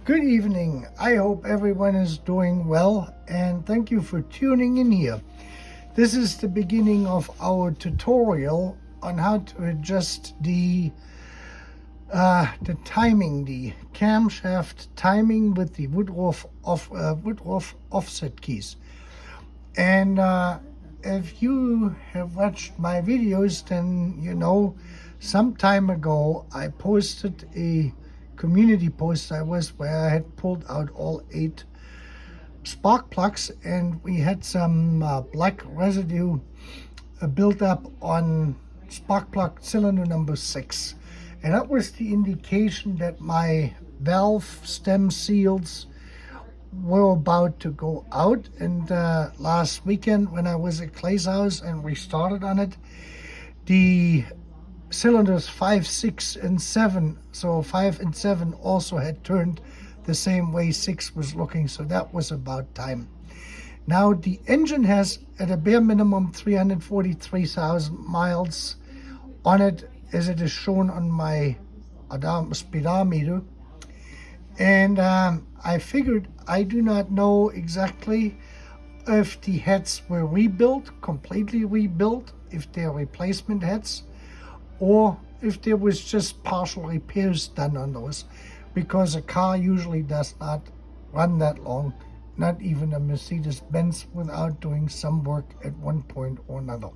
Good evening. I hope everyone is doing well and thank you for tuning in here. This is the beginning of our tutorial on how to adjust the timing, the camshaft timing with the Woodruff offset keys. And if you have watched my videos, then you know some time ago I posted a community post where I had pulled out all 8 spark plugs, and we had some black residue built up on spark plug cylinder number 6, and that was the indication that my valve stem seals were about to go out. And last weekend when I was at Clay's house and restarted on it, the cylinders 5, 6, and 7, so 5 and 7 also had turned the same way 6 was looking, so that was about time. Now the engine has at a bare minimum 343,000 miles on it, as it is shown on my speedometer, and I figured, I do not know exactly if the heads were rebuilt, completely rebuilt, if they're replacement heads, or if there was just partial repairs done on those, because a car usually does not run that long, not even a Mercedes-Benz, without doing some work at one point or another.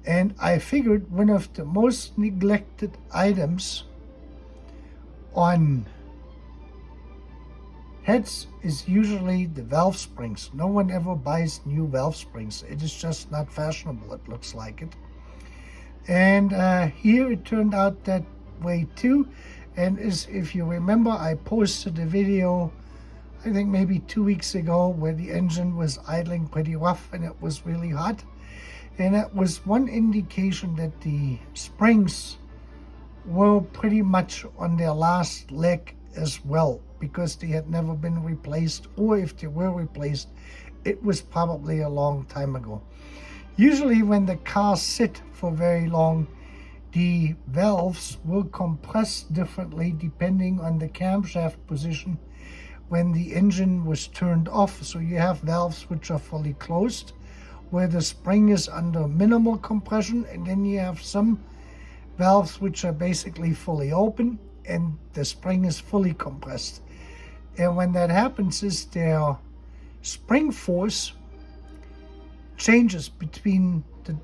And I figured one of the most neglected items on heads is usually the valve springs. No one ever buys new valve springs. It is just not fashionable, it looks like it. And here it turned out that way too. And if you remember, I posted a video, I think maybe 2 weeks ago, where the engine was idling pretty rough and it was really hot. And that was one indication that the springs were pretty much on their last leg as well, because they had never been replaced, or if they were replaced, it was probably a long time ago. Usually when the cars sit for very long, the valves will compress differently depending on the camshaft position when the engine was turned off. So you have valves which are fully closed, where the spring is under minimal compression, and then you have some valves which are basically fully open and the spring is fully compressed. And when that happens, is their spring force changes between the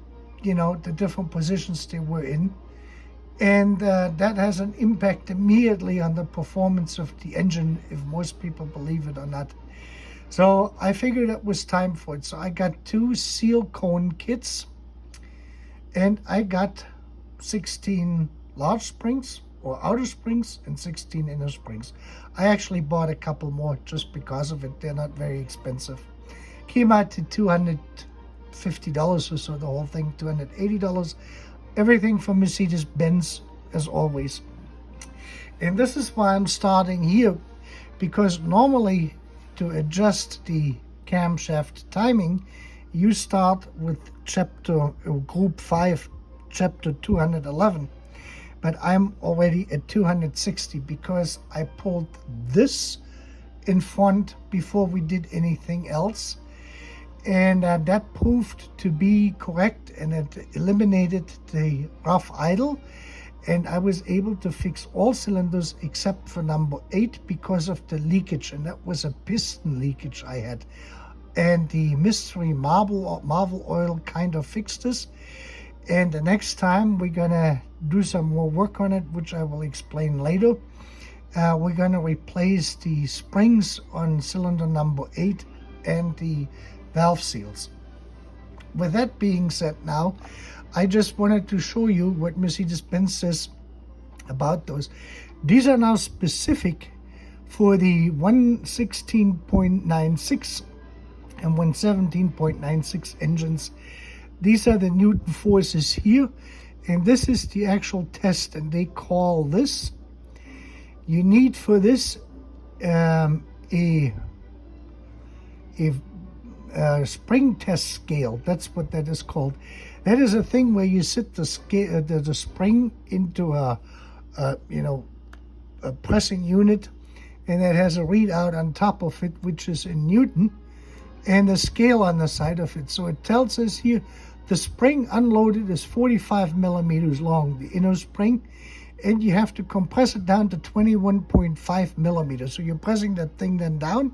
different positions they were in, and that has an impact immediately on the performance of the engine, if most people believe it or not. So I figured it was time for it. So I got 2 seal cone kits, and I got 16 large springs or outer springs and 16 inner springs. I actually bought a couple more just because of it. They're not very expensive. Came out to $250 or so, the whole thing, $280. Everything from Mercedes-Benz, as always. And this is why I'm starting here, because normally to adjust the camshaft timing, you start with group 5, chapter 211. But I'm already at 260 because I pulled this in front before we did anything else. And that proved to be correct, and it eliminated the rough idle. And I was able to fix all cylinders except for number 8 because of the leakage, and that was a piston leakage I had. And the mystery marble oil kind of fixed this. And the next time we're gonna do some more work on it, which I will explain later. We're gonna replace the springs on cylinder number 8 and the valve seals. With that being said, now I just wanted to show you what Mercedes-Benz says about those. These are now specific for the 116.96 and 117.96 engines. These are the Newton forces here, and this is the actual test, and they call this, you need for this a spring test scale. That's what that is called. That is a thing where you sit the spring into a pressing unit, and it has a readout on top of it, which is in Newton, and a scale on the side of it. So it tells us here the spring unloaded is 45 millimeters long, the inner spring, and you have to compress it down to 21.5 millimeters. So you're pressing that thing then down,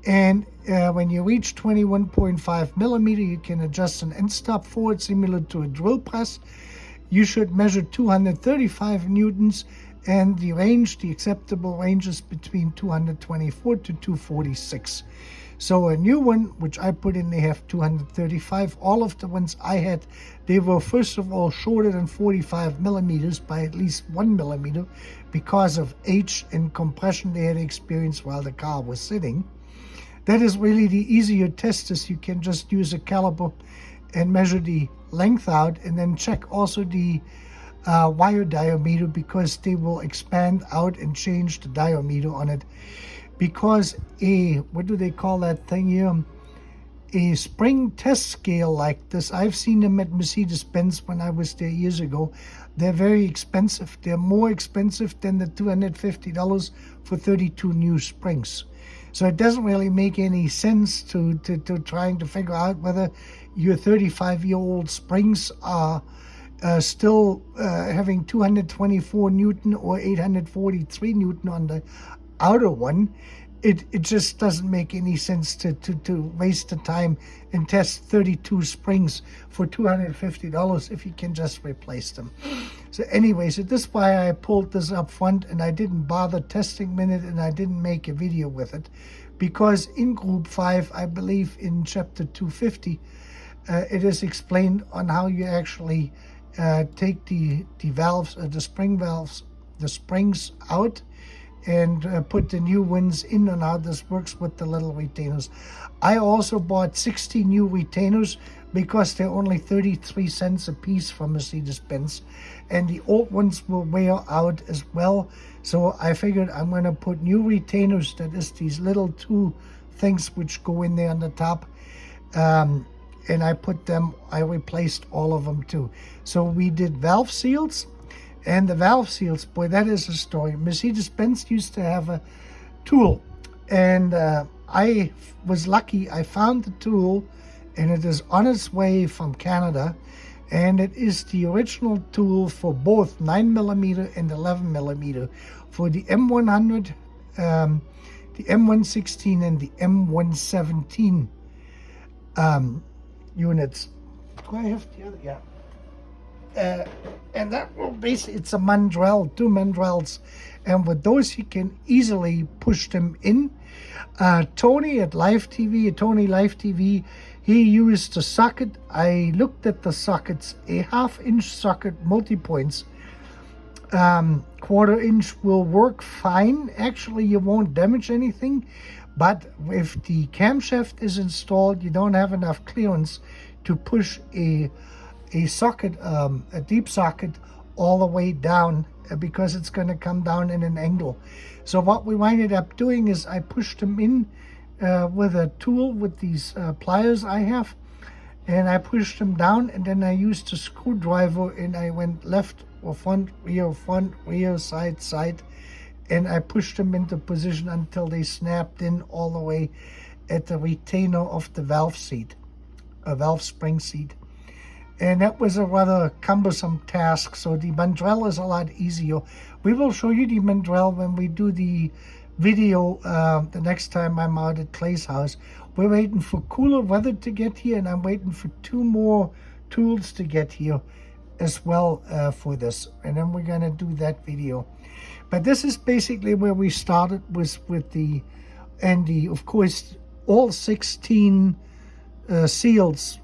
and when you reach 21.5 millimeter, you can adjust an end stop forward, similar to a drill press. You should measure 235 newtons, and the range, the acceptable range, is between 224 to 246. So a new one, which I put in, they have 235. All of the ones I had, they were first of all shorter than 45 millimeters by at least 1 millimeter because of age and compression they had experienced while the car was sitting. That is really the easier test, is you can just use a caliper and measure the length out, and then check also the wire diameter, because they will expand out and change the diameter on it. Because what do they call that thing here? A spring test scale like this, I've seen them at Mercedes-Benz when I was there years ago. They're very expensive. They're more expensive than the $250 for 32 new springs. So it doesn't really make any sense to trying to figure out whether your 35-year-old springs are still having 224 Newton or 843 Newton on the outer one. It just doesn't make any sense to waste the time and test 32 springs for $250 if you can just replace them. So anyways, this is why I pulled this up front, and I didn't bother testing it, and I didn't make a video with it, because in Group 5, I believe in Chapter 250, it is explained on how you actually take the valves, the spring valves, the springs out, and put the new ones in, and how this works with the little retainers. I also bought 60 new retainers because they're only 33 cents a piece from Mercedes-Benz, and the old ones will wear out as well. So I figured I'm going to put new retainers, that is these little two things which go in there on the top, and I replaced all of them too. So we did valve seals. And the valve seals, boy, that is a story. Mercedes-Benz used to have a tool, and I was lucky. I found the tool, and it is on its way from Canada, and it is the original tool for both 9mm and 11mm for the M100, the M116, and the M117 units. Do I have the other? Yeah. And that will basically, it's a mandrel, 2 mandrels, and with those you can easily push them in. Tony Live TV, he used a socket. I looked at the sockets, a 1/2-inch socket, multi-points. 1/4-inch will work fine. Actually, you won't damage anything, but if the camshaft is installed, you don't have enough clearance to push a socket, a deep socket, all the way down, because it's going to come down in an angle. So what we winded up doing is I pushed them in with a tool, with these pliers I have, and I pushed them down, and then I used a screwdriver, and I went left or front, rear, side, and I pushed them into position until they snapped in all the way at the retainer of the valve seat, a valve spring seat. And that was a rather cumbersome task, so the Mandrell is a lot easier. We will show you the Mandrell when we do the video the next time I'm out at Clay's house. We're waiting for cooler weather to get here, and I'm waiting for 2 more tools to get here as well for this. And then we're going to do that video. But this is basically where we started, was with the, of course, all 16 seals,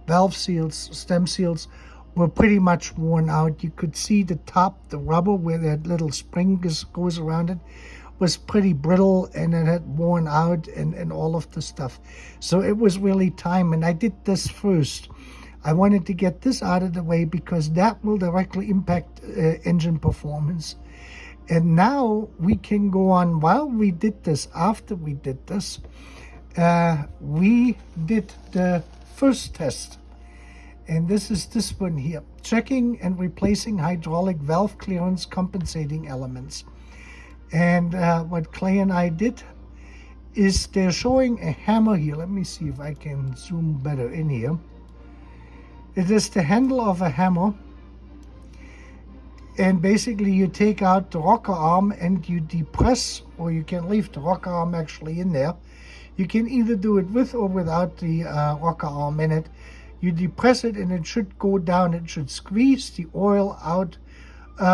valve seals, stem seals, were pretty much worn out. You could see the top, the rubber where that little spring goes around it, was pretty brittle, and it had worn out, and all of the stuff. So it was really time, and I did this first. I wanted to get this out of the way because that will directly impact engine performance. And now we can go on. While we did this, after we did this, we did the first test, and this is this one here: checking and replacing hydraulic valve clearance compensating elements. And what Clay and I did is they're showing a hammer here. Let me see if I can zoom better in here. It is the handle of a hammer, and basically you take out the rocker arm and you depress, or you can leave the rocker arm actually in there. You can either do it with or without the rocker arm in it. You depress it and it should go down. It should squeeze the oil out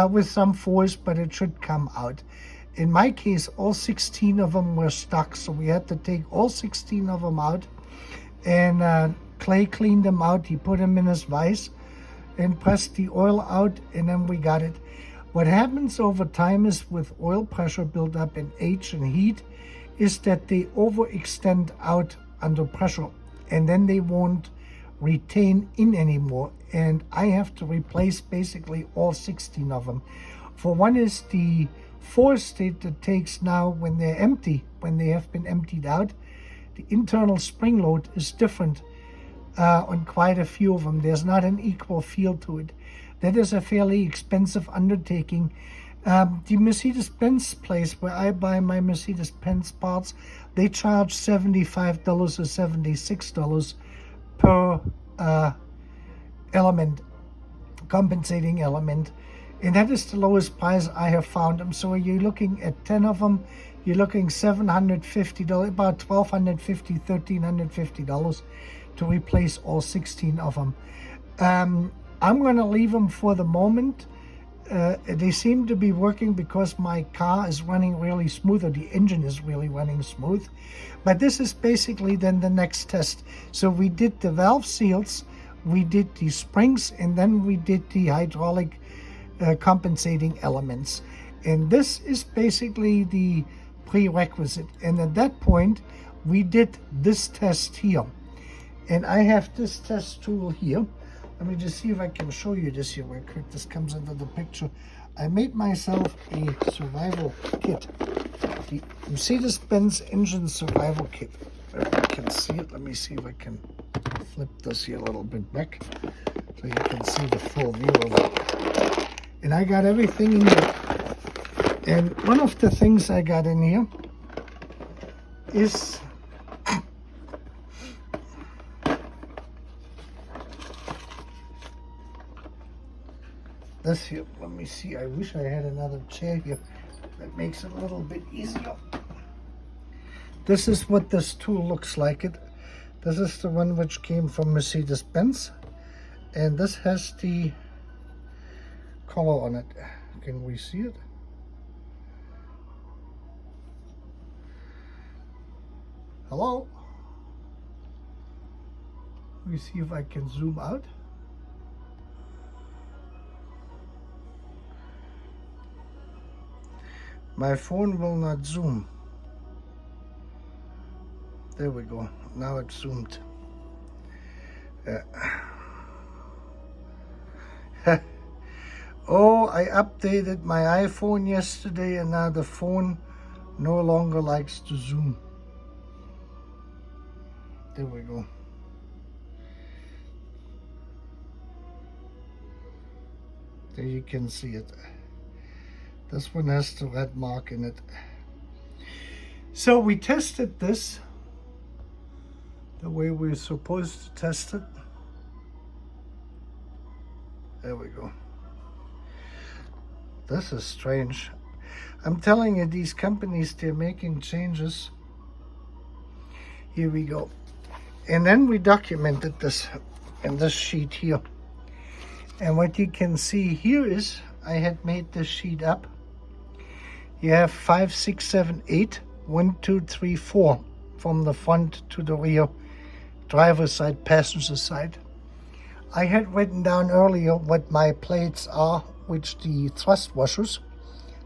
with some force, but it should come out. In my case, all 16 of them were stuck, so we had to take all 16 of them out. And Clay cleaned them out. He put them in his vise and pressed the oil out, and then we got it. What happens over time is, with oil pressure built up in age and heat, is that they overextend out under pressure, and then they won't retain in anymore. And I have to replace basically all 16 of them. For one is the force that it takes now when they're empty, when they have been emptied out. The internal spring load is different on quite a few of them. There's not an equal feel to it. That is a fairly expensive undertaking. The Mercedes-Benz place where I buy my Mercedes-Benz parts, they charge $75 or $76 per element, compensating element. And that is the lowest price I have found them. So you're looking at 10 of them, you're looking $750, about $1,250, $1,350 to replace all 16 of them. I'm going to leave them for the moment. They seem to be working because my car is running really smooth, or the engine is really running smooth. But this is basically then the next test. So we did the valve seals, we did the springs, and then we did the hydraulic compensating elements. And this is basically the prerequisite. And at that point, we did this test here. And I have this test tool here. Let me just see if I can show you this here real quick. This comes into the picture. I made myself a survival kit. The Mercedes-Benz engine survival kit. If you can see it, let me see if I can flip this here a little bit back so you can see the full view of it. And I got everything in here. And one of the things I got in here is this here. Let me see. I wish I had another chair here. That makes it a little bit easier. This is what this tool looks like. This is the one which came from Mercedes-Benz. And this has the color on it. Can we see it? Hello? Let me see if I can zoom out. My phone will not zoom. There we go. Now it's zoomed. Oh, I updated my iPhone yesterday, and now the phone no longer likes to zoom. There we go. There you can see it. This one has the red mark in it. So we tested this the way we're supposed to test it. There we go. This is strange. I'm telling you, these companies, they're making changes. Here we go. And then we documented this in this sheet here. And what you can see here is I had made this sheet up. You have 5, 6, 7, 8, 1, 2, 3, 4 from the front to the rear, driver's side, passenger side. I had written down earlier what my plates are, which the thrust washers.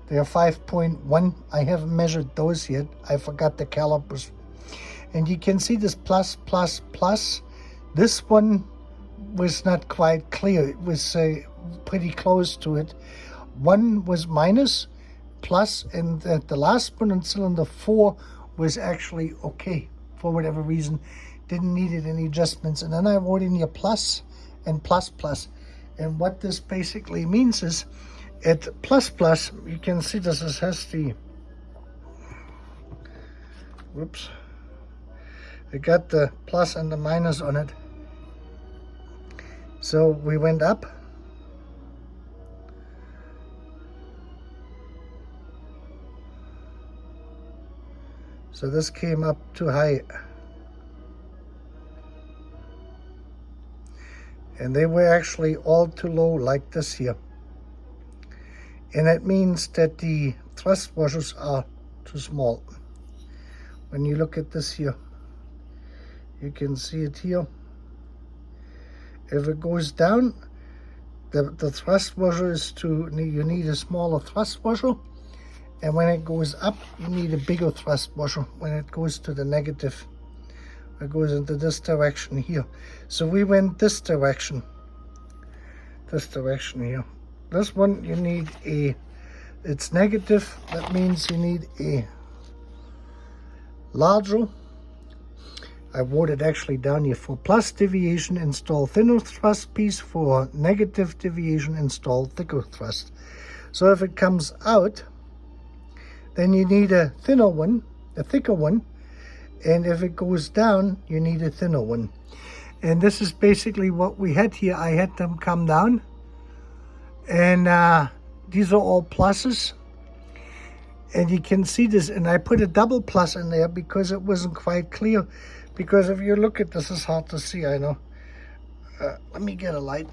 They are 5.1. I haven't measured those yet. I forgot the calipers. And you can see this plus, plus, plus. This one was not quite clear. It was pretty close to it. One was minus, plus, and the last one on cylinder 4 was actually okay for whatever reason. Didn't need any adjustments. And then I wrote in here plus and plus plus. And what this basically means is at plus plus, you can see this has the whoops, I got the plus and the minus on it. So we went up. So this came up too high. And they were actually all too low, like this here. And that means that the thrust washers are too small. When you look at this here, you can see it here. If it goes down, the thrust washer is too, you need a smaller thrust washer. And when it goes up, you need a bigger thrust washer. When it goes to the negative, it goes into this direction here. So we went this direction here. This one you need it's negative. That means you need a larger. I wrote it actually down here. For plus deviation, install thinner thrust piece. For negative deviation, install thicker thrust. So if it comes out, then you need a thinner one, a thicker one. And if it goes down, you need a thinner one. And this is basically what we had here. I had them come down. And these are all pluses. And you can see this. And I put a double plus in there because it wasn't quite clear. Because if you look at this, it's hard to see, I know. Let me get a light.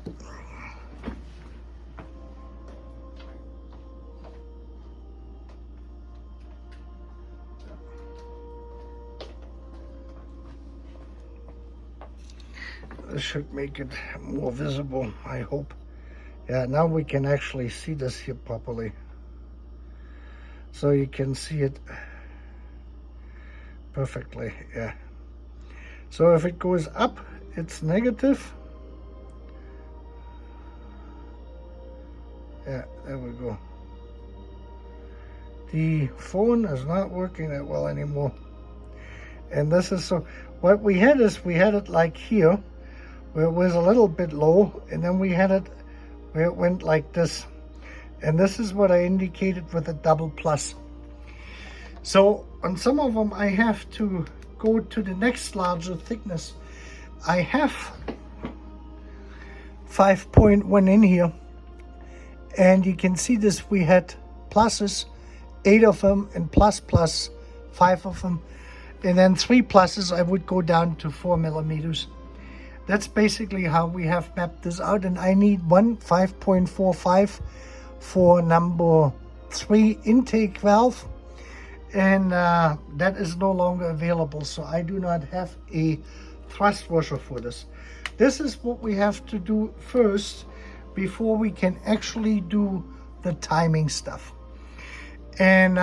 This should make it more visible, I hope. Yeah, now we can actually see this here properly. So you can see it perfectly, yeah. So if it goes up, it's negative. Yeah, there we go. The phone is not working that well anymore. And this is so, what we had is, we had it like here, where it was a little bit low, and then we had it where it went like this. And this is what I indicated with a double plus. So on some of them I have to go to the next larger thickness. I have 5.1 in here, and you can see this, we had pluses, 8 of them, and plus 5 of them, and then 3 pluses. I would go down to 4 millimeters. That's basically how we have mapped this out, and I need 5.45 for number 3 intake valve, and that is no longer available, so I do not have a thrust washer for this. This is what we have to do first before we can actually do the timing stuff. And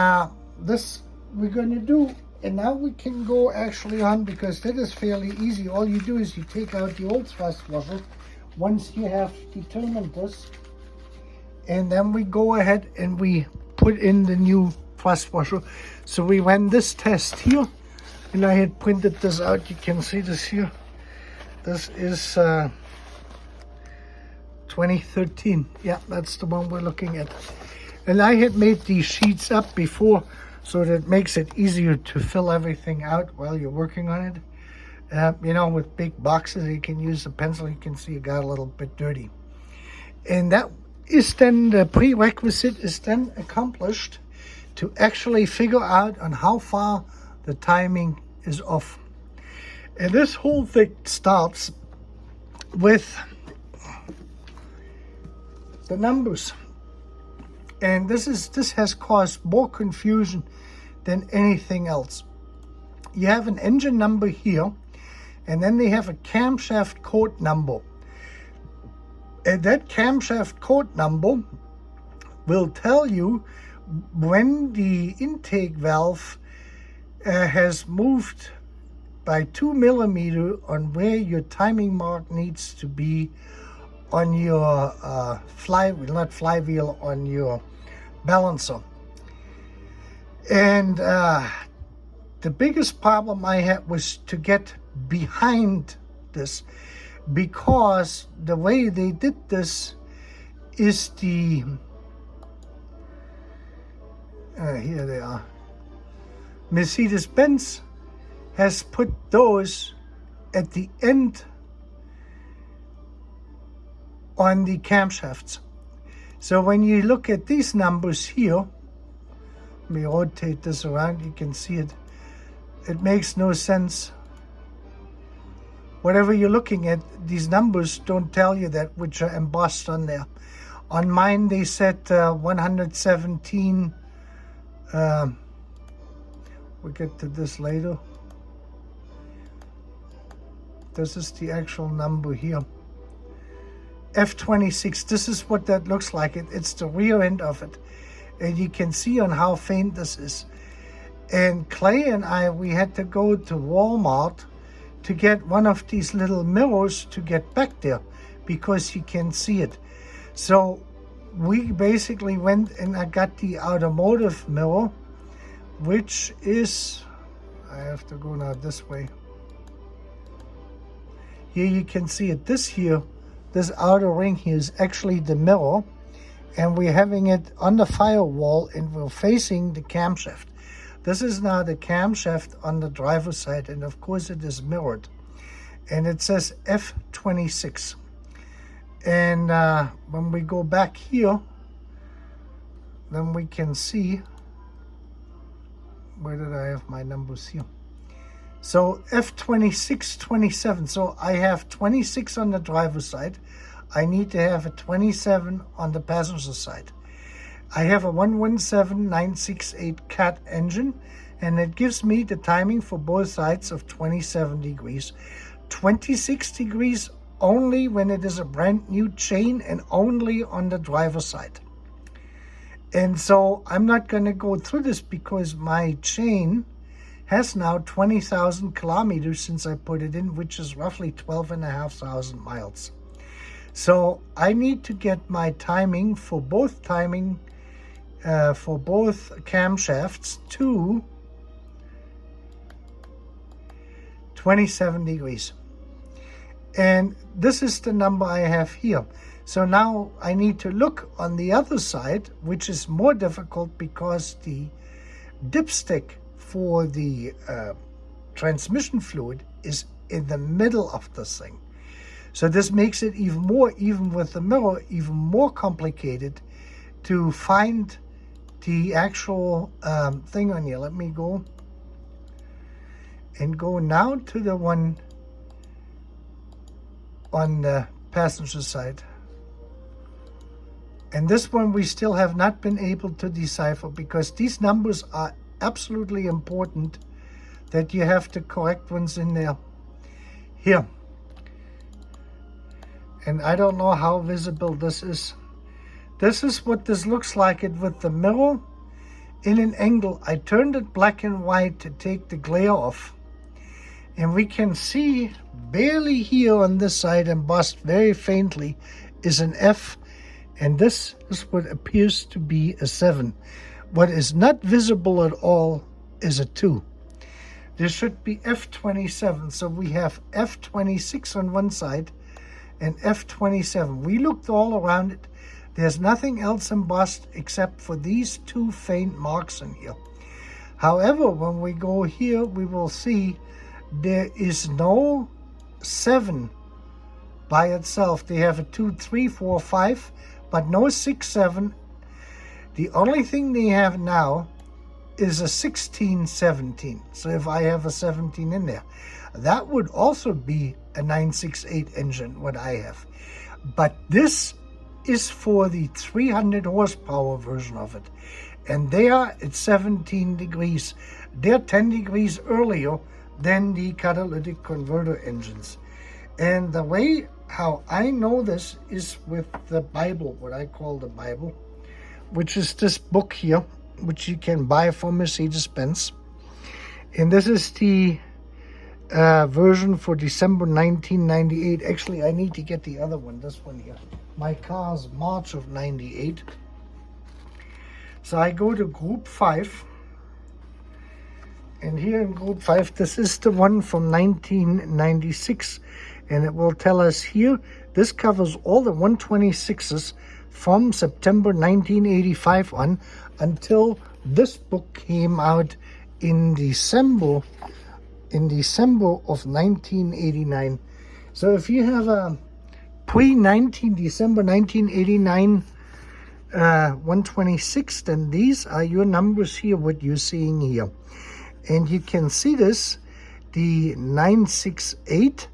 this we're going to do. And now we can go actually on, because that is fairly easy. All you do is you take out the old thrust washer once you have determined this, and then we go ahead and we put in the new thrust washer. So we ran this test here, and I had printed this out. You can see this here. This is 2013. Yeah, that's the one we're looking at. And I had made these sheets up before, so that makes it easier to fill everything out while you're working on it. You know, with big boxes, you can use a pencil. You can see it got a little bit dirty. And that is then, the prerequisite is then accomplished to actually figure out on how far the timing is off. And this whole thing starts with the numbers. And this has caused more confusion than anything else. You have an engine number here, and then they have a camshaft code number. And that camshaft code number will tell you when the intake valve has moved by 2 millimeters on where your timing mark needs to be on your on your balancer. And the biggest problem I had was to get behind this, because the way they did this is the here they are, Mercedes-Benz has put those at the end on the camshafts. So when you look at these numbers here, let me rotate this around, you can see it. It makes no sense. Whatever you're looking at, these numbers don't tell you that, which are embossed on there. On mine, they said 117. We'll get to this later. This is the actual number here. F26, this is what that looks like. It's the rear end of it. And you can see on how faint this is. And Clay and I, we had to go to Walmart to get one of these little mirrors to get back there because you can see it. So we basically went and I got the automotive mirror, which is, I have to go now this way. Here you can see it. This outer ring here is actually the mirror, and we're having it on the firewall and we're facing the camshaft. This is now the camshaft on the driver's side, and of course it is mirrored. And it says F26. And when we go back here, then we can see, where did I have my numbers here? So F26, 27. So I have 26 on the driver's side. I need to have a 27 on the passenger side. I have a 117 968 cat engine, and it gives me the timing for both sides of 27 degrees. 26 degrees only when it is a brand new chain and only on the driver's side. And so I'm not going to go through this because my chain has now 20,000 kilometers since I put it in, which is roughly 12,500 miles. So I need to get my timing for both camshafts to 27 degrees. And this is the number I have here. So now I need to look on the other side, which is more difficult because the dipstick for the transmission fluid is in the middle of this thing. So this makes it even with the mirror, even more complicated to find the actual thing on here. Let me go now to the one on the passenger side. And this one we still have not been able to decipher because these numbers are absolutely important that you have the correct ones in there. Here. And I don't know how visible this is. This is what this looks like it with the mirror in an angle. I turned it black and white to take the glare off. And we can see barely here on this side, embossed very faintly, is an F. And this is what appears to be a 7. What is not visible at all is a 2. There should be F27. So we have F26 on one side and F27. We looked all around it. There's nothing else embossed except for these two faint marks in here. However, when we go here, we will see there is no 7 by itself. They have a 2, 3, 4, 5, but no 6, 7. The only thing they have now is a 16, 17. So if I have a 17 in there, that would also be a 968 engine, what I have. But this is for the 300 horsepower version of it. And they are at 17 degrees. They're 10 degrees earlier than the catalytic converter engines. And the way how I know this is with the Bible, what I call the Bible, which is this book here, which you can buy from Mercedes-Benz. And this is the version for December 1998. Actually, I need to get the other one, this one here. My car's March of 98. So I go to group 5. And here in group 5, this is the one from 1996. And it will tell us here, this covers all the 126s from September 1985 on until this book came out in December in December of 1989. So if you have a December 1989 126, then these are your numbers here, what you're seeing here. And you can see this, the 968,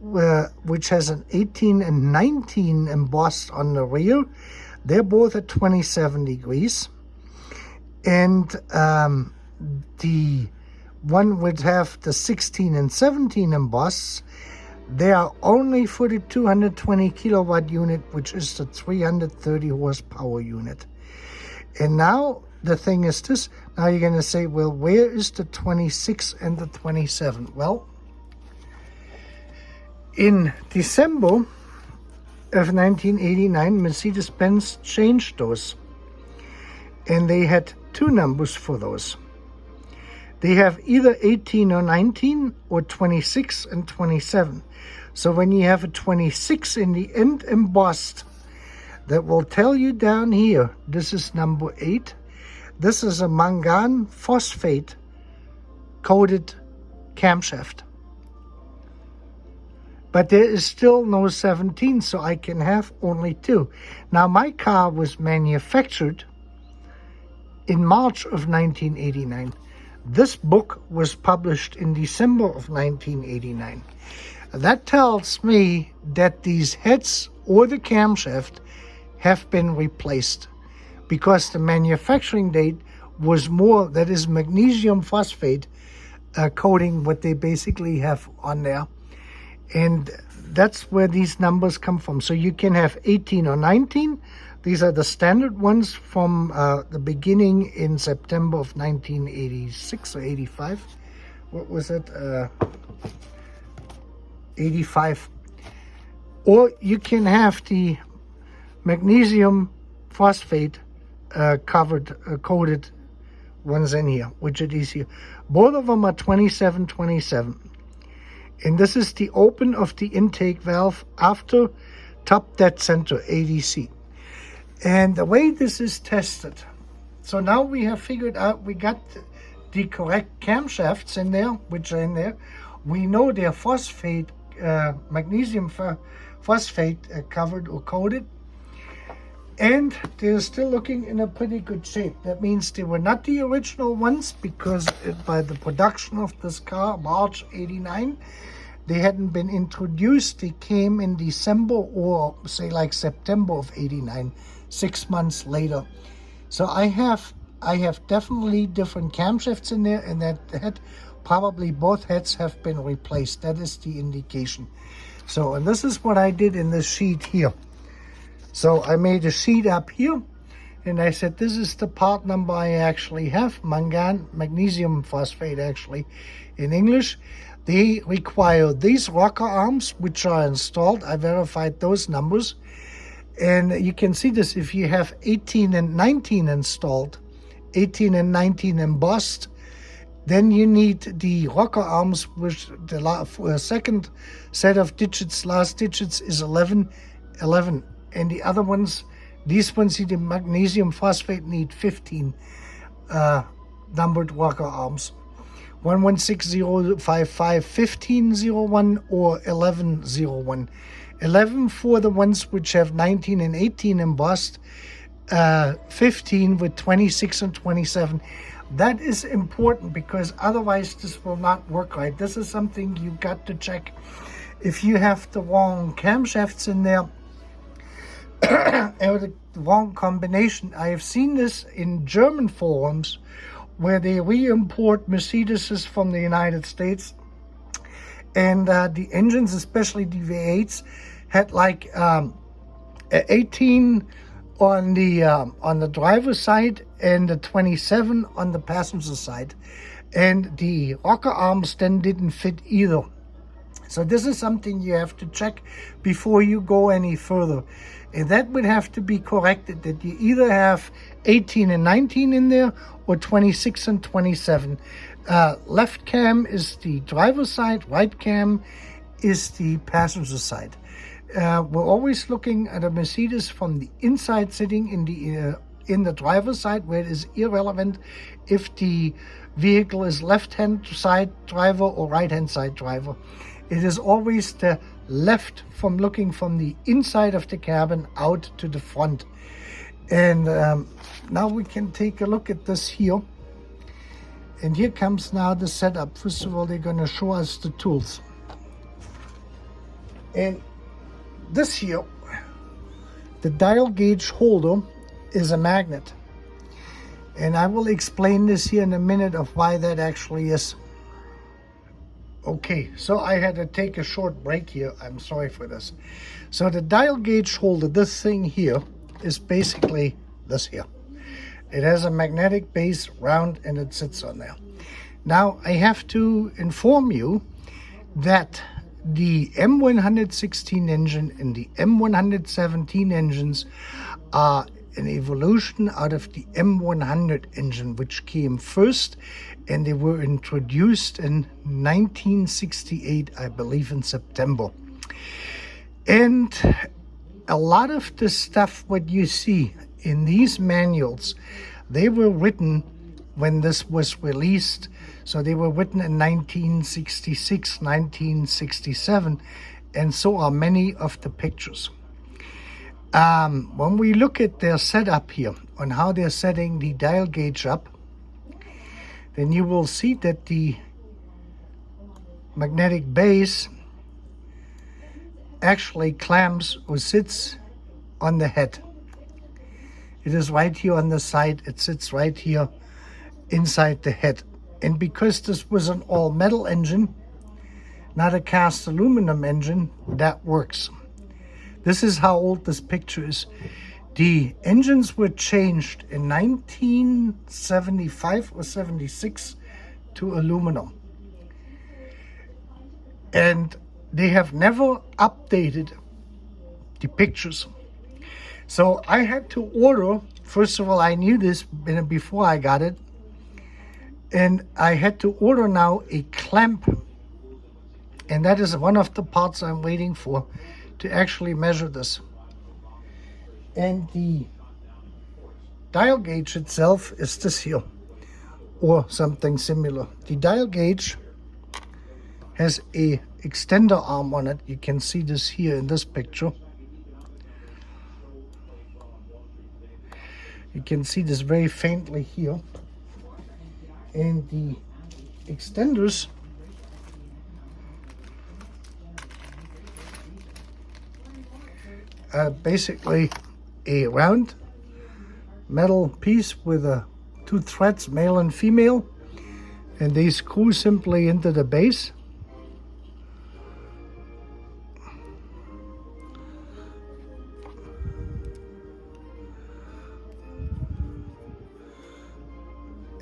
which has an 18 and 19 embossed on the rear. They're both at 27 degrees. And the one would have the 16 and 17 embossed. They are only for the 220 kilowatt unit, which is the 330 horsepower unit. And now the thing is this, now you're going to say, well, where is the 26 and the 27? Well, in December of 1989, Mercedes-Benz changed those. And they had two numbers for those. They have either 18 or 19 or 26 and 27. So when you have a 26 in the end embossed, that will tell you down here, this is number 8. This is a mangan phosphate coated camshaft. But there is still no 17, so I can have only 2. Now my car was manufactured in March of 1989. This book was published in December of 1989. That tells me that these heads or the camshaft have been replaced because the manufacturing date was more, that is magnesium phosphate coating, what they basically have on there. And that's where these numbers come from. So you can have 18 or 19. These are the standard ones from the beginning in September of 1986 or 85. What was it? 85. Or you can have the magnesium phosphate coated ones in here, which it is here. Both of them are 2727. And this is the open of the intake valve after top dead center ADC. And the way this is tested, so now we have figured out, we got the correct camshafts in there, which are in there. We know they're phosphate, magnesium phosphate covered or coated. And they're still looking in a pretty good shape. That means they were not the original ones because by the production of this car, March 89, they hadn't been introduced. They came in December or say like September of 89, 6 months later. So I have definitely different camshafts in there, and that head, probably both heads have been replaced. That is the indication. So, and this is what I did in this sheet here. So I made a sheet up here, and I said, this is the part number I actually have, magnesium phosphate actually in English. They require these rocker arms, which are installed. I verified those numbers. And you can see this if you have 18 and 19 installed, 18 and 19 embossed, then you need the rocker arms, which the second set of digits, last digits is 11. And the other ones, these ones, the magnesium phosphate need 15 numbered rocker arms. 116055 1501 or 1101. 11 for the ones which have 19 and 18 embossed, 15 with 26 and 27. That is important because otherwise this will not work right. This is something you got to check. If you have the wrong camshafts in there, or the wrong combination. I have seen this in German forums where they re-import Mercedes from the United States, and the engines, especially the V8s, had like 18 on the driver's side and the 27 on the passenger side, and the rocker arms then didn't fit either. So this is something you have to check before you go any further. And that would have to be corrected, that you either have 18 and 19 in there or 26 and 27. Left cam is the driver's side, right cam is the passenger side. We're always looking at a Mercedes from the inside, sitting in the in the driver's side, where it is irrelevant if the vehicle is left-hand side driver or right-hand side driver. It is always the left from looking from the inside of the cabin out to the front. And now we can take a look at this here. And here comes now the setup. First of all, they're going to show us the tools. And this here, the dial gauge holder, is a magnet. And I will explain this here in a minute of why that actually is. Okay, so I had to take a short break here. I'm sorry for this. So the dial gauge holder, this thing here, is basically this here. It has a magnetic base round and it sits on there. Now I have to inform you that the M116 engine and the M117 engines are an evolution out of the M100 engine, which came first, and they were introduced in 1968, I believe, in September. And a lot of the stuff what you see in these manuals, they were written when this was released. So they were written in 1966, 1967, and so are many of the pictures. When we look at their setup here, on how they're setting the dial gauge up, then you will see that the magnetic base actually clamps or sits on the head. It is right here on the side. It sits right here inside the head. And because this was an all-metal engine, not a cast aluminum engine, that works. This is how old this picture is. The engines were changed in 1975 or 76 to aluminum. And they have never updated the pictures. So I had to order, first of all, I knew this before I got it, and I had to order now a clamp. And that is one of the parts I'm waiting for to actually measure this. And the dial gauge itself is this here, or something similar. The dial gauge has a extender arm on it. You can see this here in this picture. You can see this very faintly here. And the extenders basically a round metal piece with two threads, male and female, and they screw simply into the base.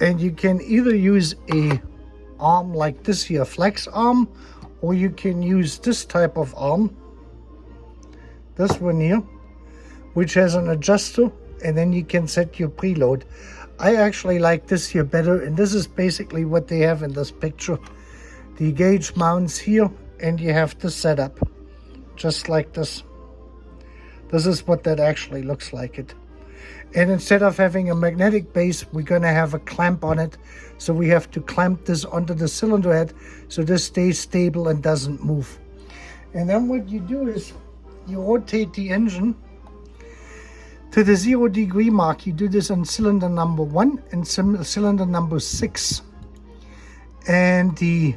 And you can either use a arm like this here, flex arm, or you can use this type of arm, this one here, which has an adjuster, and then you can set your preload. I actually like this here better, and this is basically what they have in this picture. The gauge mounts here, and you have the setup, just like this. This is what that actually looks like it. And instead of having a magnetic base, we're going to have a clamp on it. So we have to clamp this onto the cylinder head so this stays stable and doesn't move. And then what you do is you rotate the engine to the 0-degree mark. You do this on cylinder number 1 and cylinder number 6. And the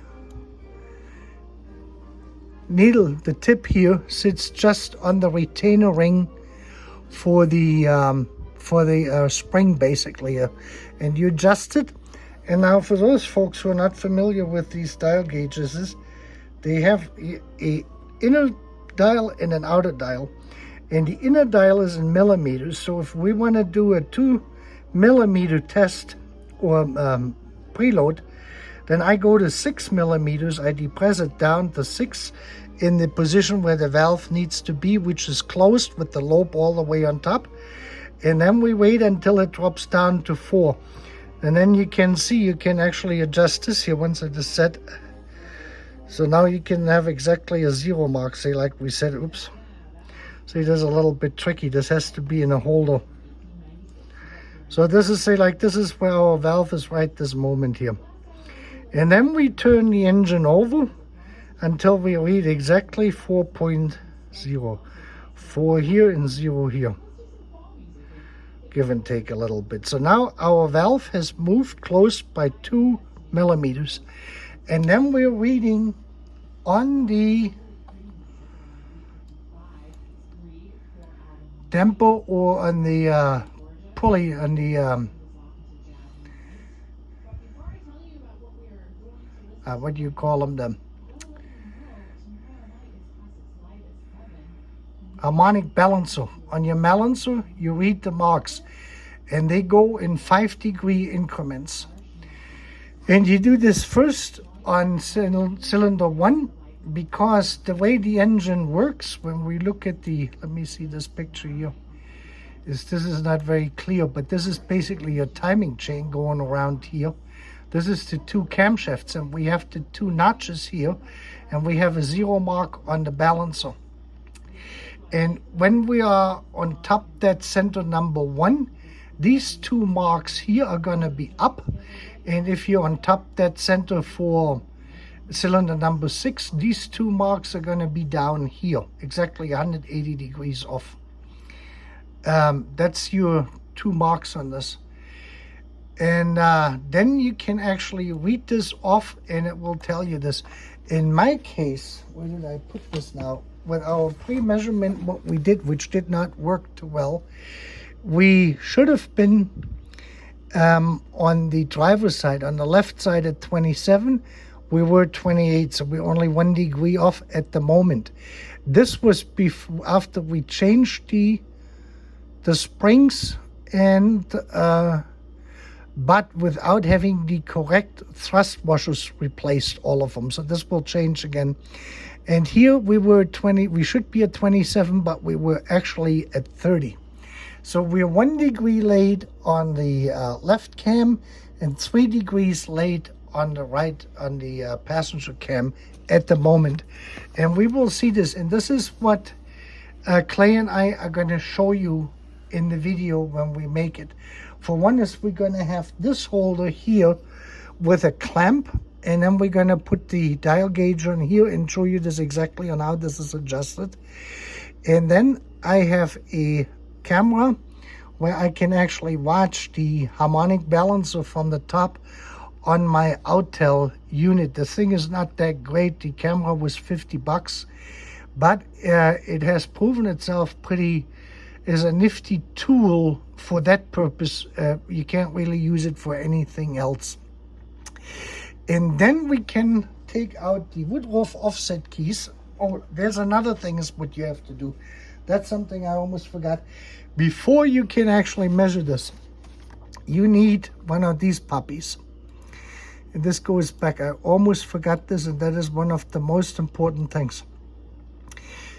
needle, the tip here, sits just on the retainer ring for the spring, basically, and you adjust it. And now for those folks who are not familiar with these dial gauges, they have a inner dial and an outer dial, and the inner dial is in millimeters. So if we want to do a 2 millimeter test or preload, then I go to 6 millimeters. I depress it down to 6 in the position where the valve needs to be, which is closed with the lobe all the way on top. And then we wait until it drops down to 4. And then you can see, you can actually adjust this here once it is set. So now you can have exactly a 0 mark, say, like we said. Oops. See, this is a little bit tricky. This has to be in a holder. So this is, say, like, this is where our valve is right this moment here. And then we turn the engine over until we read exactly 4.0. 4 here and 0 here. Give and take a little bit. So now our valve has moved close by 2 millimeters. And then we're reading on the damper or on the pulley, on the what do you call them? The Harmonic Balancer. On your balancer, you read the marks, and they go in 5-degree increments. And you do this first on cylinder 1, because the way the engine works, when we look at the, let me see this picture here, this is not very clear, but this is basically a timing chain going around here. This is the 2 camshafts, and we have the 2 notches here, and we have a 0 mark on the balancer. And when we are on top that center number 1, these 2 marks here are going to be up. And if you're on top that center for cylinder number 6, these 2 marks are going to be down here, exactly 180 degrees off. That's your 2 marks on this. And then you can actually read this off, and it will tell you this. In my case, where did I put this now? With our pre-measurement, what we did, which did not work too well, we should have been on the driver's side, on the left side at 27, we were 28, so we're only 1 degree off at the moment. This was after we changed the springs, and but without having the correct thrust washers replaced, all of them. So this will change again. And here we were 20, we should be at 27, but we were actually at 30. So we're 1 degree late on the left cam and 3 degrees late on the right, on the passenger cam at the moment. And we will see this, and this is what Clay and I are going to show you in the video when we make it. For one is we're going to have this holder here with a clamp, and then we're going to put the dial gauge on here and show you this exactly on how this is adjusted. And then I have a camera where I can actually watch the Harmonic Balancer from the top on my Outel unit. The thing is not that great. The camera was $50, but it has proven itself is a nifty tool for that purpose. You can't really use it for anything else. And then we can take out the Woodruff offset keys. Oh, there's another thing is what you have to do. That's something I almost forgot. Before you can actually measure this, you need one of these puppies. And this goes back. I almost forgot this, and that is one of the most important things.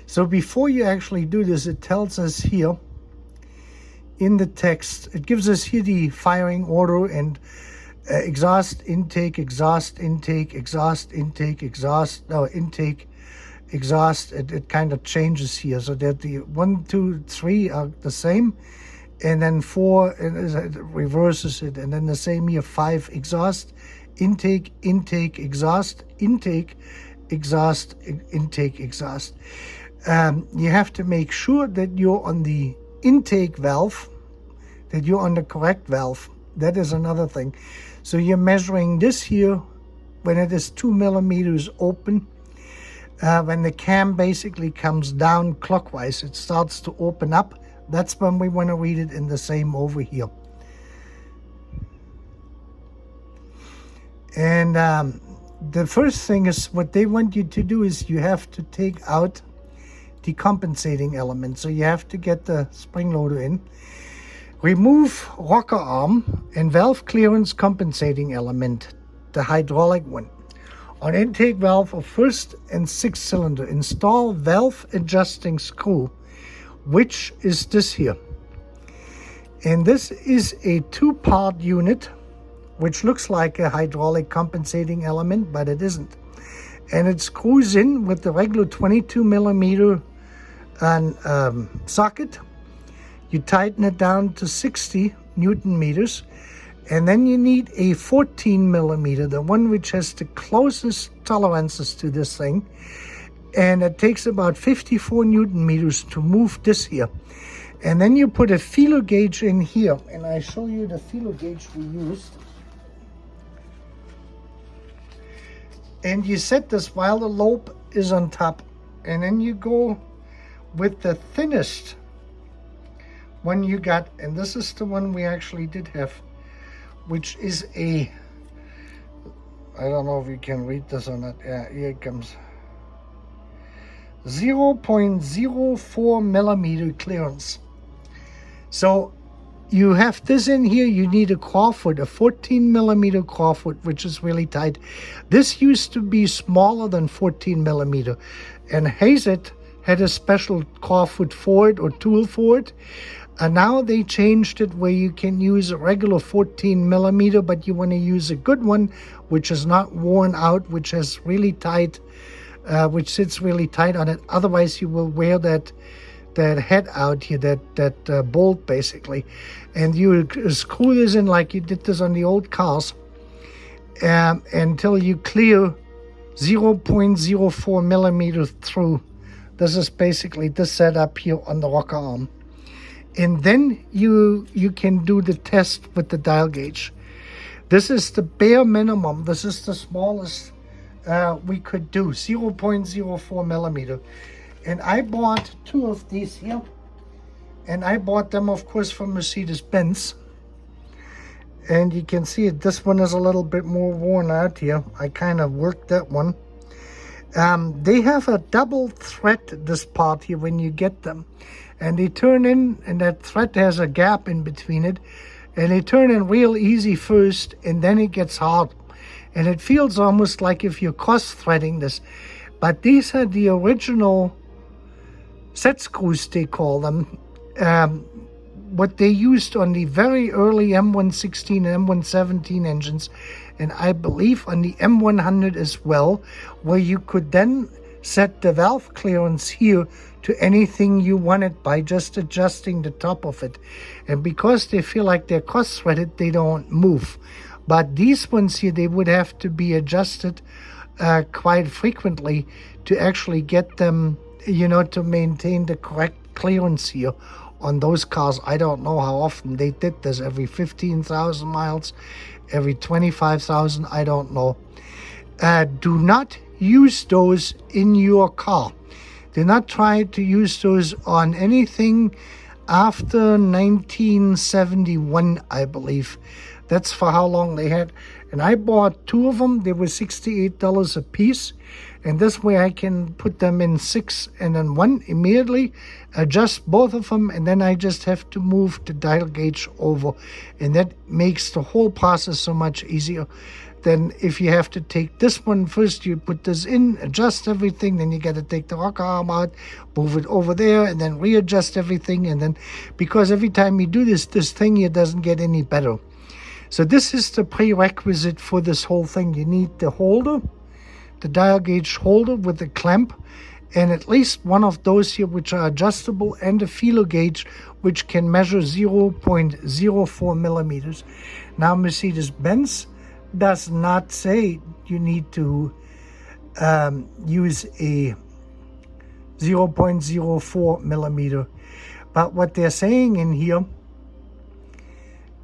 So before you actually do this, it tells us here in the text, it gives us here the firing order and exhaust, intake, exhaust, intake, exhaust, intake, exhaust, no, intake, exhaust. It kind of changes here, so that the 1, 2, 3 are the same, and then 4 it reverses it, and then the same here, 5 exhaust, intake, intake, exhaust, intake, exhaust, intake, exhaust. You have to make sure that you're on the intake valve, that you're on the correct valve. That is another thing. So you're measuring this here when it is 2 millimeters open. When the cam basically comes down clockwise, it starts to open up. That's when we want to read it in the same over here. And the first thing is what they want you to do is you have to take out the compensating element. So you have to get the spring loader in. Remove rocker arm and valve clearance compensating element, the hydraulic one. On intake valve of 1st and 6th cylinder, install valve adjusting screw, which is this here. And this is a 2-part unit, which looks like a hydraulic compensating element, but it isn't. And it screws in with the regular 22 millimeter socket. You tighten it down to 60 Newton meters. And then you need a 14 millimeter, the one which has the closest tolerances to this thing. And it takes about 54 Newton meters to move this here. And then you put a feeler gauge in here. And I show you the feeler gauge we used. And you set this while the lobe is on top. And then you go with the thinnest one you got. And this is the one we actually did have, which is a, I don't know if you can read this or not. Yeah, here it comes. 0.04 millimeter clearance. So you have this in here. You need a claw foot, a 14 millimeter claw foot, which is really tight. This used to be smaller than 14 millimeter, and Hazet had a special claw foot for it or tool for it. And now they changed it where you can use a regular 14 millimeter, but you want to use a good one, which is not worn out, which has really tight, which sits really tight on it. Otherwise, you will wear that head out here, that bolt basically. And you screw this in like you did this on the old cars until you clear 0.04 millimeters through. This is basically this setup here on the rocker arm. And then you can do the test with the dial gauge. This is the bare minimum. This is the smallest we could do, 0.04 millimeter. And I bought 2 of these here. And I bought them, of course, from Mercedes-Benz. And you can see it. This one is a little bit more worn out here. I kind of worked that one. They have a double thread, this part here, when you get them. And they turn in, and that thread has a gap in between it. And they turn in real easy first, and then it gets hard. And it feels almost like if you're cross-threading this. But these are the original set screws, they call them. What they used on the very early M116 and M117 engines. And I believe on the M100 as well, where you could then set the valve clearance here to anything you wanted by just adjusting the top of it. And because they feel like they're cross-threaded, they don't move. But these ones here, they would have to be adjusted quite frequently to actually get them, you know, to maintain the correct clearance here on those cars. I don't know how often they did this, every 15,000 miles, every 25,000, I don't know. Do not use those in your car. Do not try to use those on anything after 1971, I believe. That's for how long they had. And I bought 2 of them. They were $68 a piece. And this way I can put them in 6 and then 1 immediately, adjust both of them, and then I just have to move the dial gauge over. And that makes the whole process so much easier than if you have to take this one first. You put this in, adjust everything, then you got to take the rocker arm out, move it over there, and then readjust everything. And then, because every time you do this thing here doesn't get any better. So this is the prerequisite for this whole thing. You need the holder, the dial gauge holder with the clamp, and at least one of those here which are adjustable, and a feeler gauge which can measure 0.04 millimeters. Now Mercedes-Benz does not say you need to use a 0.04 millimeter, but what they're saying in here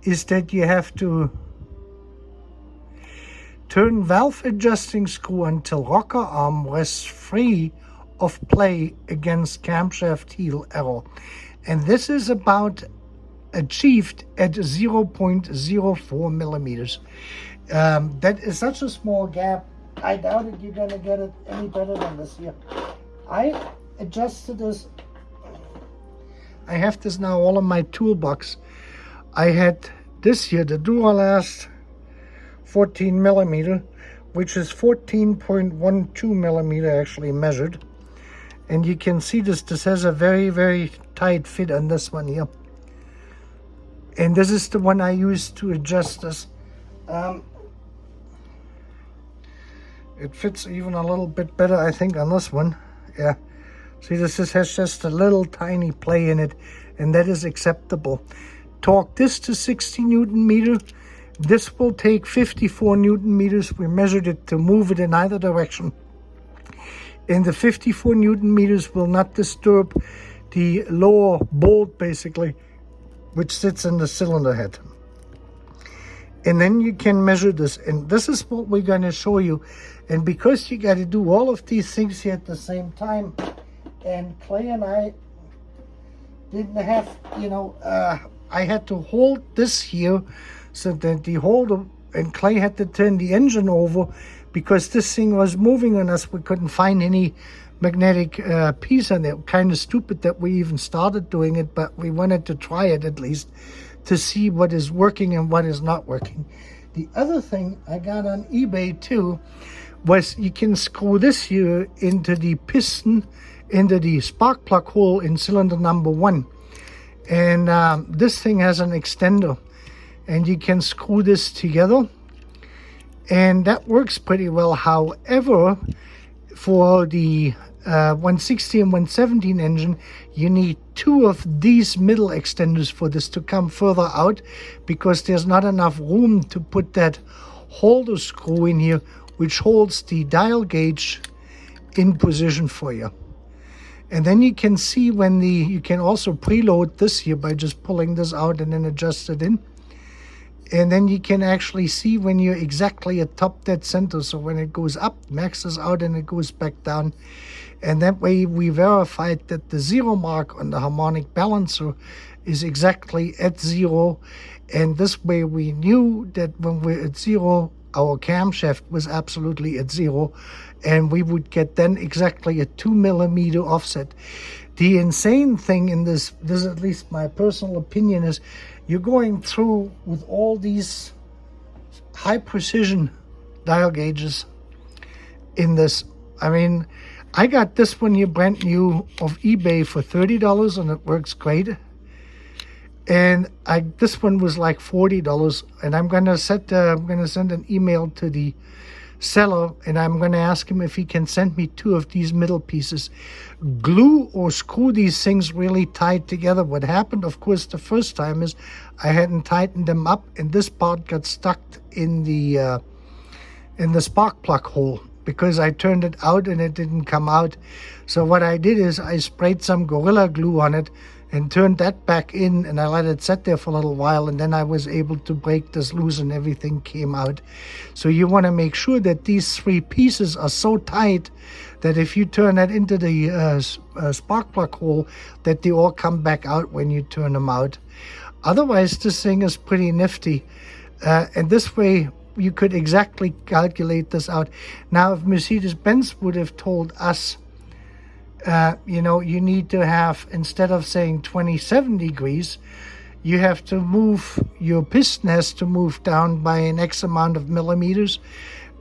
is that you have to turn valve adjusting screw until rocker arm rests free of play against camshaft heel error. And this is about achieved at 0.04 millimeters. That is such a small gap. I doubt it you're going to get it any better than this here. I adjusted this. I have this now all in my toolbox. I had this here, the Duralast 14 millimeter, which is 14.12 millimeter actually measured. And you can see this has a very, very tight fit on this one here. And this is the one I used to adjust this. It fits even a little bit better, I think, on this one. Yeah. See, this has just a little tiny play in it, and that is acceptable. torque this to 60 Newton meter. This will take 54 Newton meters. We measured it to move it in either direction. And the 54 Newton meters will not disturb the lower bolt, basically, which sits in the cylinder head. And then you can measure this. And this is what we're going to show you. And because you got to do all of these things here at the same time, and Clay and I didn't have, I had to hold this here so that the holder, and Clay had to turn the engine over because this thing was moving on us. We couldn't find any magnetic piece on it. Kind of stupid that we even started doing it, but we wanted to try it at least to see what is working and what is not working. The other thing I got on eBay too was you can screw this here into the piston, into the spark plug hole in cylinder number 1. And this thing has an extender, and you can screw this together, and that works pretty well. However, for the 116 and 117 engine, you need 2 of these middle extenders for this to come further out, because there's not enough room to put that holder screw in here, which holds the dial gauge in position for you. And then you can see when you can also preload this here by just pulling this out and then adjust it in. And then you can actually see when you're exactly at top dead center. So when it goes up, maxes out, and it goes back down. And that way we verified that the 0 mark on the harmonic balancer is exactly at 0. And this way we knew that when we're at 0, our camshaft was absolutely at 0. And we would get then exactly a 2 millimeter offset. The insane thing in this is at least my personal opinion, is you're going through with all these high precision dial gauges in this. I mean, I got this one here brand new off eBay for $30, and it works great. And this one was like $40, and I'm gonna send an email to the seller, and I'm going to ask him if he can send me 2 of these middle pieces. Glue or screw these things really tight together. What happened, of course, the first time is I hadn't tightened them up, and this part got stuck in the spark plug hole because I turned it out and it didn't come out. So what I did is I sprayed some Gorilla Glue on it and turned that back in, and I let it sit there for a little while, and then I was able to break this loose and everything came out. So you want to make sure that these 3 pieces are so tight that if you turn that into the spark plug hole, that they all come back out when you turn them out. Otherwise, this thing is pretty nifty. And this way you could exactly calculate this out. Now, if Mercedes-Benz would have told us, you need to have, instead of saying 27 degrees, you have to move, your piston has to move down by an X amount of millimeters,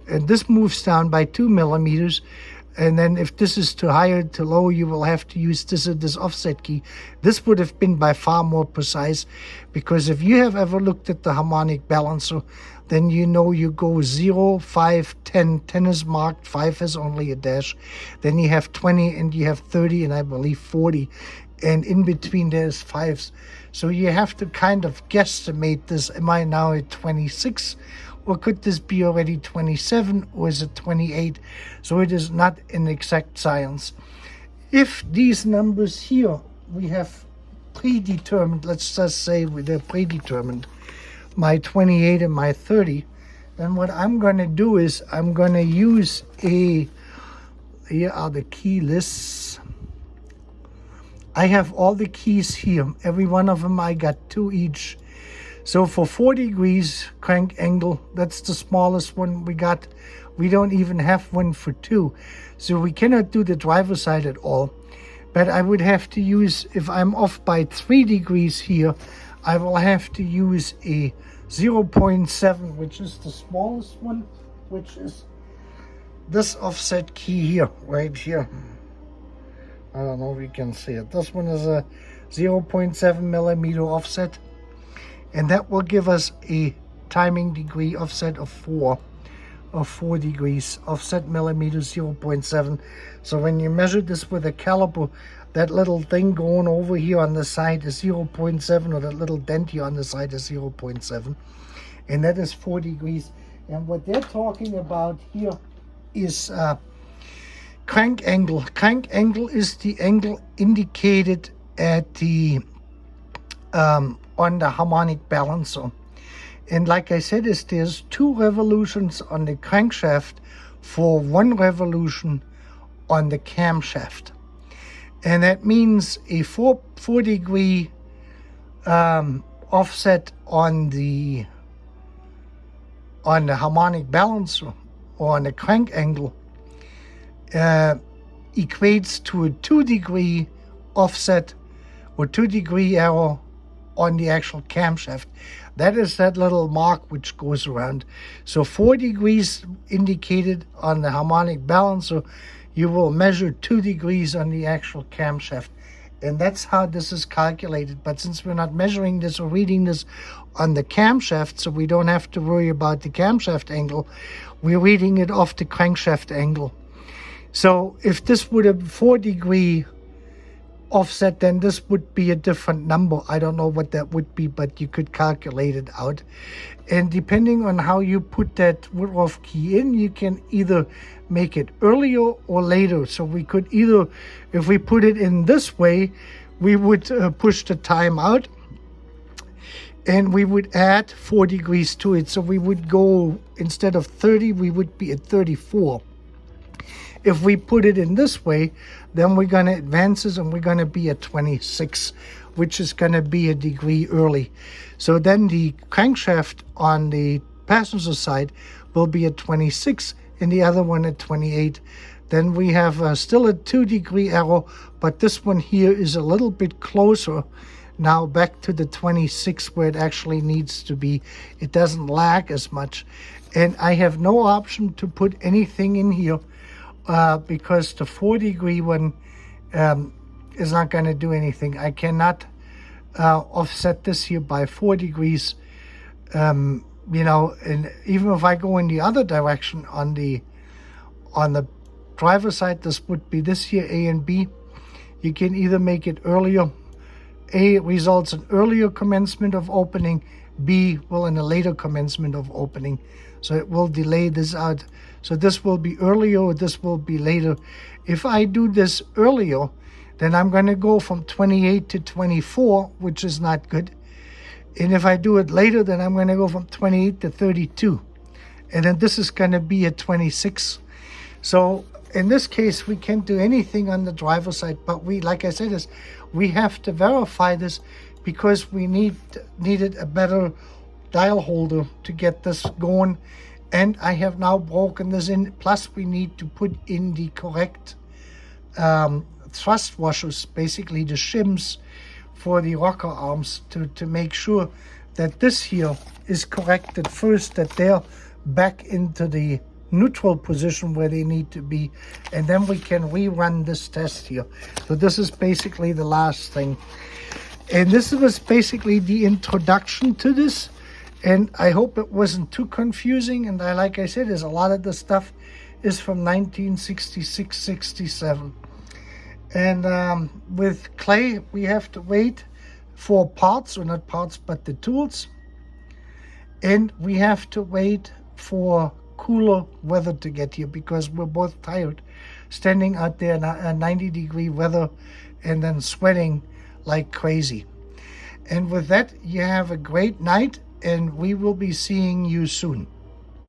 and this moves down by 2 millimeters. And then if this is too high or too low, you will have to use this offset key. This would have been by far more precise, because if you have ever looked at the harmonic balancer, then you know you go 0, 5, 10. 10 is marked, 5 has only a dash. Then you have 20, and you have 30, and I believe 40. And in between there's 5s. So you have to kind of guesstimate this. Am I now at 26? Or could this be already 27? Or is it 28? So it is not an exact science. If these numbers here we have predetermined, let's just say they're predetermined, my 28 and my 30, then what I'm going to do is I'm going to use here are the key lists. I have all the keys here. Every one of them, I got 2 each. So for 4 degrees crank angle, that's the smallest one we got. We don't even have one for 2. So we cannot do the driver's side at all. But I would have to use, if I'm off by 3 degrees here, I will have to use a 0.7, which is the smallest one, which is this offset key here, right here. I don't know if you can see it. This one is a 0.7 millimeter offset, and that will give us a timing degree offset of 4 degrees. Offset millimeters 0.7. So when you measure this with a caliper, that little thing going over here on the side is 0.7, or that little dent here on the side is 0.7, and that is 4 degrees. And what they're talking about here is crank angle. Crank angle is the angle indicated at the on the harmonic balancer. And like I said, there's 2 revolutions on the crankshaft for 1 revolution on the camshaft. And that means a 4 degree offset on the harmonic balancer or on the crank angle equates to a 2 degree offset or 2 degree error on the actual camshaft. That is that little mark which goes around. So 4 degrees indicated on the harmonic balancer, you will measure 2 degrees on the actual camshaft. And that's how this is calculated. But since we're not measuring this or reading this on the camshaft, so we don't have to worry about the camshaft angle, we're reading it off the crankshaft angle. So if this would have 4 degree offset, then this would be a different number. I don't know what that would be, but you could calculate it out. And depending on how you put that Woodruff key in, you can either make it earlier or later. So we could either, if we put it in this way, we would push the time out and we would add 4 degrees to it. So we would go, instead of 30, we would be at 34. If we put it in this way, then we're going to advance this and we're going to be at 26, which is going to be a degree early. So then the crankshaft on the passenger side will be at 26 and the other one at 28. Then we have still a 2 degree error, but this one here is a little bit closer now back to the 26 where it actually needs to be. It doesn't lag as much. And I have no option to put anything in here because the 4 degree one is not going to do anything. I cannot offset this here by 4 degrees. You know, and even if I go in the other direction on the driver's side, this would be this here, A and B. You can either make it earlier. A results in earlier commencement of opening. B will in a later commencement of opening. So it will delay this out. So this will be earlier or this will be later. If I do this earlier, then I'm going to go from 28 to 24, which is not good. And if I do it later, then I'm going to go from 28 to 32. And then this is going to be at 26. So in this case, we can't do anything on the driver's side. But we, like I said, we have to verify this because we needed a better dial holder to get this going. And I have now broken this in. Plus, we need to put in the correct thrust washers, basically the shims for the rocker arms to make sure that this here is corrected first, that they're back into the neutral position where they need to be, and then we can rerun this test here. So this is basically the last thing, and this was basically the introduction to this, and I hope it wasn't too confusing. And like I said, a lot of the stuff is from 1966-67. And with clay, we have to wait for parts, or not parts, but the tools. And we have to wait for cooler weather to get here because we're both tired, standing out there in 90-degree weather and then sweating like crazy. And with that, you have a great night, and we will be seeing you soon.